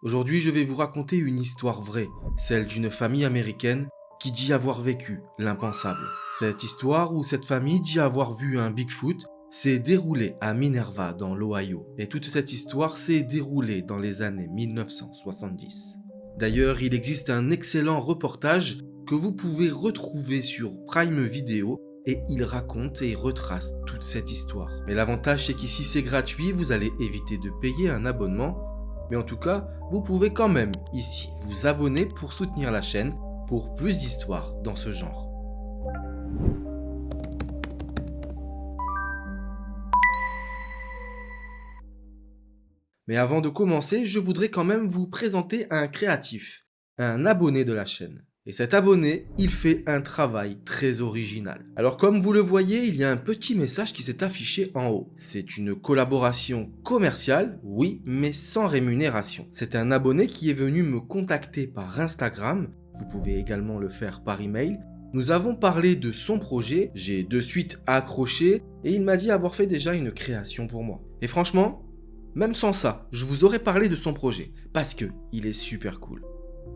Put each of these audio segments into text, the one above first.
Aujourd'hui, je vais vous raconter une histoire vraie, celle d'une famille américaine qui dit avoir vécu l'impensable. Cette histoire où cette famille dit avoir vu un Bigfoot s'est déroulée à Minerva dans l'Ohio. Et toute cette histoire s'est déroulée dans les années 1970. D'ailleurs, il existe un excellent reportage que vous pouvez retrouver sur Prime Video et il raconte et retrace toute cette histoire. Mais l'avantage c'est qu'ici c'est gratuit, vous allez éviter de payer un abonnement. Mais en tout cas, vous pouvez quand même ici vous abonner pour soutenir la chaîne pour plus d'histoires dans ce genre. Mais avant de commencer, je voudrais quand même vous présenter un créatif, un abonné de la chaîne. Et cet abonné, il fait un travail très original. Alors comme vous le voyez, il y a un petit message qui s'est affiché en haut. C'est une collaboration commerciale, oui, mais sans rémunération. C'est un abonné qui est venu me contacter par Instagram. Vous pouvez également le faire par email. Nous avons parlé de son projet, j'ai de suite accroché et il m'a dit avoir fait déjà une création pour moi. Et franchement, même sans ça, je vous aurais parlé de son projet parce que il est super cool.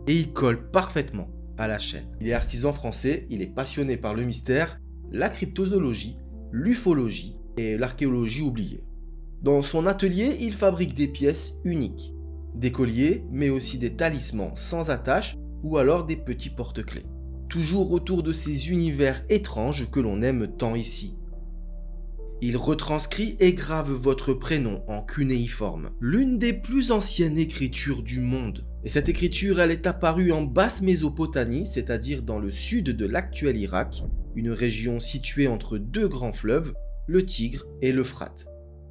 Et il colle parfaitement à la chaîne. Il est artisan français, il est passionné par le mystère, la cryptozoologie, l'ufologie et l'archéologie oubliée. Dans son atelier, il fabrique des pièces uniques, des colliers, mais aussi des talismans sans attache ou alors des petits porte-clés. Toujours autour de ces univers étranges que l'on aime tant ici. Il retranscrit et grave votre prénom en cunéiforme, l'une des plus anciennes écritures du monde. Et cette écriture, elle est apparue en basse Mésopotamie, c'est-à-dire dans le sud de l'actuel Irak, une région située entre deux grands fleuves, le Tigre et l'Euphrate.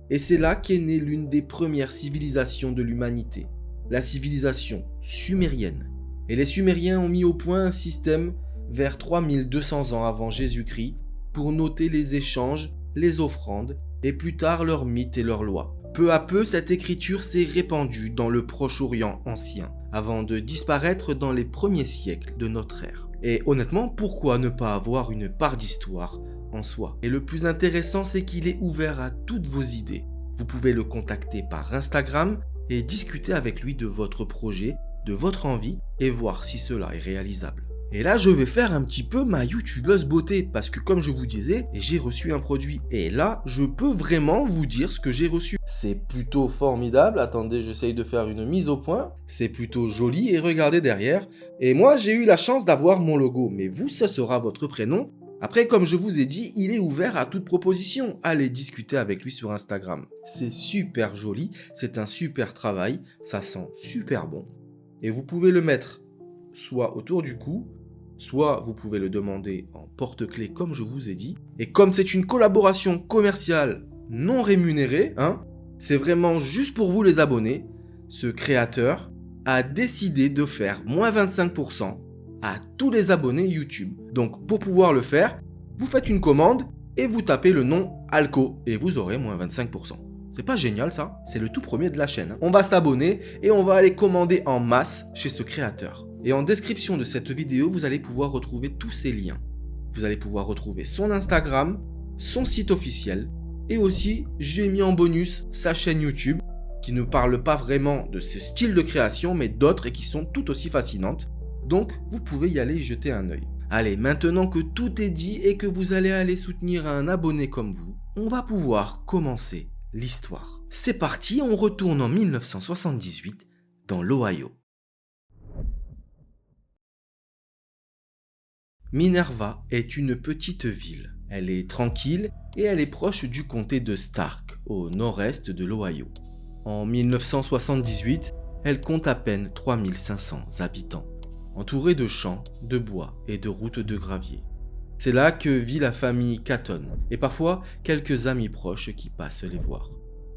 Et c'est là qu'est née l'une des premières civilisations de l'humanité, la civilisation sumérienne. Et les Sumériens ont mis au point un système vers 3200 ans avant Jésus-Christ pour noter les échanges, les offrandes et plus tard leurs mythes et leurs lois. Peu à peu, cette écriture s'est répandue dans le Proche-Orient ancien, avant de disparaître dans les premiers siècles de notre ère. Et honnêtement, pourquoi ne pas avoir une part d'histoire en soi? Et le plus intéressant, c'est qu'il est ouvert à toutes vos idées. Vous pouvez le contacter par Instagram et discuter avec lui de votre projet, de votre envie et voir si cela est réalisable. Et là, je vais faire un petit peu ma youtubeuse beauté parce que comme je vous disais, j'ai reçu un produit. Et là, je peux vraiment vous dire ce que j'ai reçu. C'est plutôt formidable. Attendez, j'essaye de faire une mise au point. C'est plutôt joli et regardez derrière. Et moi, j'ai eu la chance d'avoir mon logo. Mais vous, ça sera votre prénom. Après, comme je vous ai dit, il est ouvert à toute proposition. Allez discuter avec lui sur Instagram. C'est super joli. C'est un super travail. Ça sent super bon. Et vous pouvez le mettre soit autour du cou, soit vous pouvez le demander en porte-clés comme je vous ai dit. Et comme c'est une collaboration commerciale non rémunérée, c'est vraiment juste pour vous les abonnés, ce créateur a décidé de faire moins 25% à tous les abonnés YouTube. Donc pour pouvoir le faire, vous faites une commande et vous tapez le nom Alco et vous aurez moins 25%. C'est pas génial ça? C'est le tout premier de la chaîne. On va s'abonner et on va aller commander en masse chez ce créateur. Et en description de cette vidéo, vous allez pouvoir retrouver tous ces liens. Vous allez pouvoir retrouver son Instagram, son site officiel, et aussi, j'ai mis en bonus sa chaîne YouTube, qui ne parle pas vraiment de ce style de création, mais d'autres et qui sont tout aussi fascinantes. Donc, vous pouvez y aller y jeter un œil. Allez, maintenant que tout est dit et que vous allez aller soutenir un abonné comme vous, on va pouvoir commencer l'histoire. C'est parti, on retourne en 1978 dans l'Ohio. Minerva est une petite ville. Elle est tranquille et elle est proche du comté de Stark, au nord-est de l'Ohio. En 1978, elle compte à peine 3500 habitants, entourée de champs, de bois et de routes de gravier. C'est là que vit la famille Catton et parfois quelques amis proches qui passent les voir.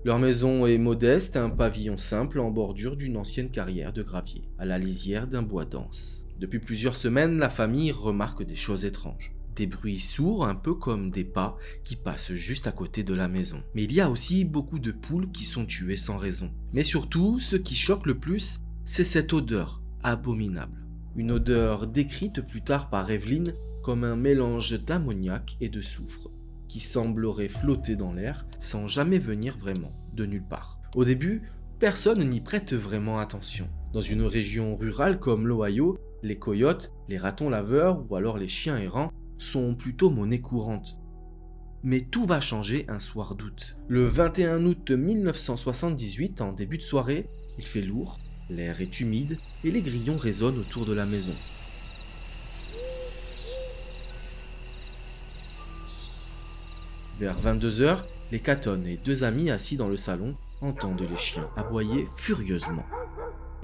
Leur maison est modeste, un pavillon simple en bordure d'une ancienne carrière de gravier, à la lisière d'un bois dense. Depuis plusieurs semaines, la famille remarque des choses étranges. Des bruits sourds, un peu comme des pas, qui passent juste à côté de la maison. Mais il y a aussi beaucoup de poules qui sont tuées sans raison. Mais surtout, ce qui choque le plus, c'est cette odeur abominable. Une odeur décrite plus tard par Evelyn comme un mélange d'ammoniac et de soufre, qui semblerait flotter dans l'air sans jamais venir vraiment de nulle part. Au début, personne n'y prête vraiment attention. Dans une région rurale comme l'Ohio, les coyotes, les ratons laveurs ou alors les chiens errants sont plutôt monnaie courante. Mais tout va changer un soir d'août. Le 21 août 1978, en début de soirée, il fait lourd, l'air est humide et les grillons résonnent autour de la maison. Vers 22h, les Catton et deux amis assis dans le salon entendent les chiens aboyer furieusement.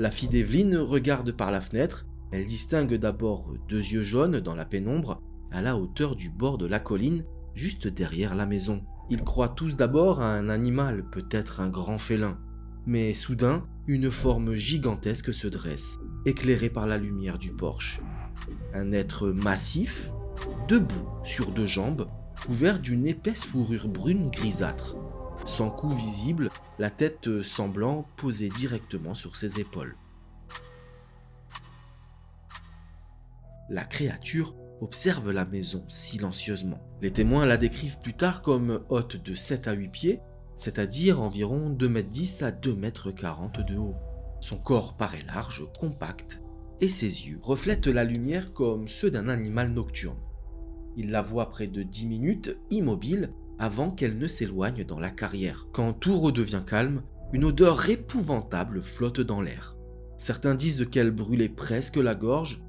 La fille d'Evelyn regarde par la fenêtre, elle distingue d'abord deux yeux jaunes dans la pénombre, à la hauteur du bord de la colline, juste derrière la maison. Ils croient tous d'abord à un animal, peut-être un grand félin. Mais soudain, une forme gigantesque se dresse, éclairée par la lumière du porche. Un être massif, debout sur deux jambes, couvert d'une épaisse fourrure brune grisâtre, sans cou visible, la tête semblant posée directement sur ses épaules. La créature observe la maison silencieusement. Les témoins la décrivent plus tard comme haute de 7 à 8 pieds, c'est-à-dire environ 2,10 m à 2,40 m de haut. Son corps paraît large, compact, et ses yeux reflètent la lumière comme ceux d'un animal nocturne. Il la voit près de 10 minutes, immobile, avant qu'elle ne s'éloigne dans la carrière. Quand tout redevient calme, une odeur épouvantable flotte dans l'air. Certains disent qu'elle brûlait presque la gorge,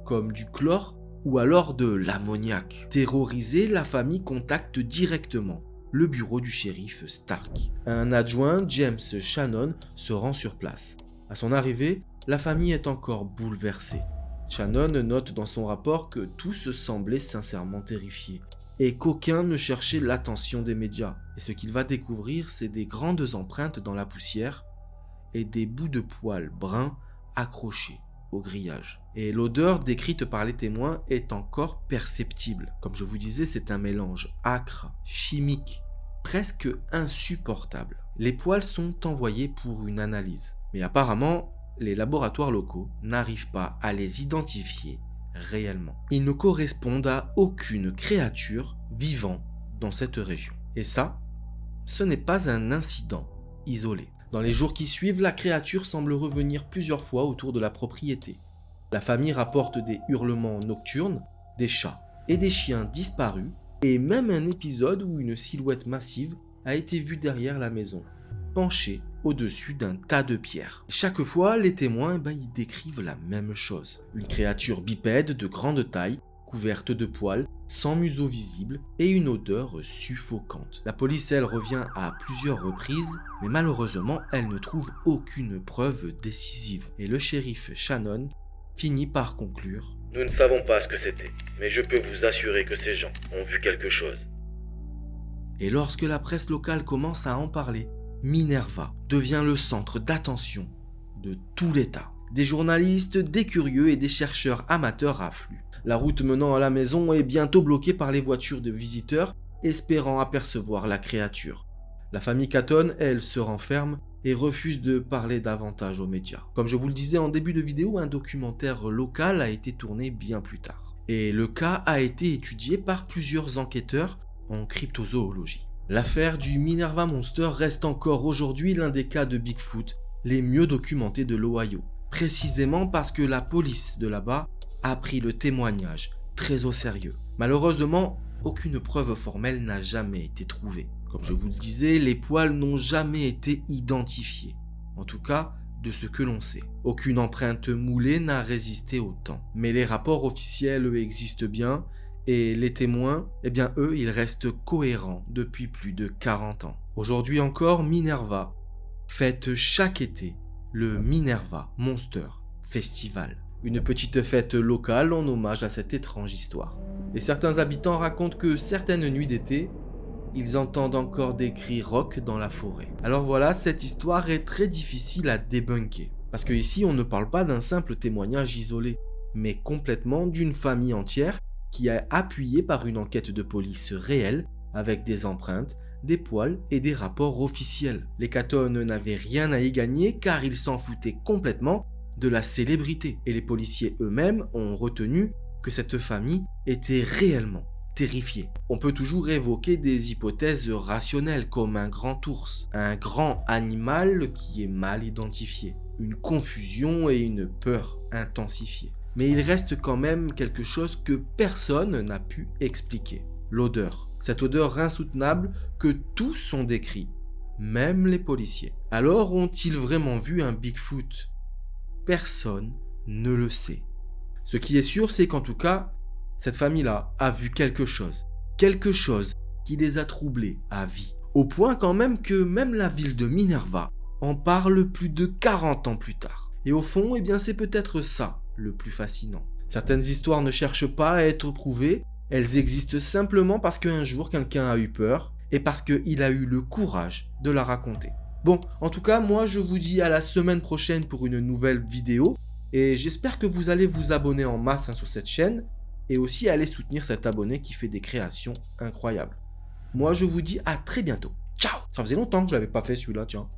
comme du chlore ou alors de l'ammoniac. Terrorisée, la famille contacte directement le bureau du shérif Stark. Un adjoint, James Shannon, se rend sur place. À son arrivée, la famille est encore bouleversée. Shannon note dans son rapport que tous semblaient sincèrement terrifiés et qu'aucun ne cherchait l'attention des médias. Et ce qu'il va découvrir, c'est des grandes empreintes dans la poussière et des bouts de poils bruns accrochés au grillage. Et l'odeur décrite par les témoins est encore perceptible. Comme je vous disais, c'est un mélange âcre, chimique, presque insupportable. Les poils sont envoyés pour une analyse. Mais apparemment, les laboratoires locaux n'arrivent pas à les identifier réellement. Ils ne correspondent à aucune créature vivant dans cette région. Et ça, ce n'est pas un incident isolé. Dans les jours qui suivent, la créature semble revenir plusieurs fois autour de la propriété. La famille rapporte des hurlements nocturnes, des chats et des chiens disparus, et même un épisode où une silhouette massive a été vue derrière la maison, penchée au-dessus d'un tas de pierres. Chaque fois, les témoins ils décrivent la même chose. Une créature bipède de grande taille, couverte de poils, sans museau visible et une odeur suffocante. La police, elle, revient à plusieurs reprises, mais malheureusement, elle ne trouve aucune preuve décisive. Et le shérif Shannon finit par conclure: Nous ne savons pas ce que c'était, mais je peux vous assurer que ces gens ont vu quelque chose. Et lorsque la presse locale commence à en parler, Minerva devient le centre d'attention de tout l'État. Des journalistes, des curieux et des chercheurs amateurs affluent. La route menant à la maison est bientôt bloquée par les voitures de visiteurs espérant apercevoir la créature. La famille Catton, elle, se renferme et refuse de parler davantage aux médias. Comme je vous le disais en début de vidéo, un documentaire local a été tourné bien plus tard. Et le cas a été étudié par plusieurs enquêteurs en cryptozoologie. L'affaire du Minerva Monster reste encore aujourd'hui l'un des cas de Bigfoot les mieux documentés de l'Ohio. Précisément parce que la police de là-bas a pris le témoignage très au sérieux. Malheureusement, aucune preuve formelle n'a jamais été trouvée. Comme je vous le disais, les poils n'ont jamais été identifiés. En tout cas, de ce que l'on sait. Aucune empreinte moulée n'a résisté au temps. Mais les rapports officiels, eux, existent bien. Et les témoins, eux, ils restent cohérents depuis plus de 40 ans. Aujourd'hui encore, Minerva fête chaque été le Minerva Monster Festival. Une petite fête locale en hommage à cette étrange histoire. Et certains habitants racontent que certaines nuits d'été, ils entendent encore des cris rauques dans la forêt. Alors voilà, cette histoire est très difficile à débunker. Parce que ici, on ne parle pas d'un simple témoignage isolé, mais complètement d'une famille entière qui est appuyée par une enquête de police réelle avec des empreintes, des poils et des rapports officiels. Les Catton n'avaient rien à y gagner car ils s'en foutaient complètement de la célébrité. Et les policiers eux-mêmes ont retenu que cette famille était réellement terrifié. On peut toujours évoquer des hypothèses rationnelles comme un grand ours, un grand animal qui est mal identifié, une confusion et une peur intensifiée. Mais il reste quand même quelque chose que personne n'a pu expliquer. L'odeur. Cette odeur insoutenable que tous ont décrit, même les policiers. Alors ont-ils vraiment vu un Bigfoot? Personne ne le sait. Ce qui est sûr, c'est qu'en tout cas, cette famille-là a vu quelque chose qui les a troublés à vie. Au point quand même que même la ville de Minerva en parle plus de 40 ans plus tard. Et au fond, eh bien c'est peut-être ça le plus fascinant. Certaines histoires ne cherchent pas à être prouvées, elles existent simplement parce qu'un jour quelqu'un a eu peur et parce qu'il a eu le courage de la raconter. Bon, en tout cas, moi je vous dis à la semaine prochaine pour une nouvelle vidéo et j'espère que vous allez vous abonner en masse sur cette chaîne et aussi aller soutenir cet abonné qui fait des créations incroyables. Moi je vous dis à très bientôt. Ciao! Ça faisait longtemps que je l'avais pas fait celui-là, tiens.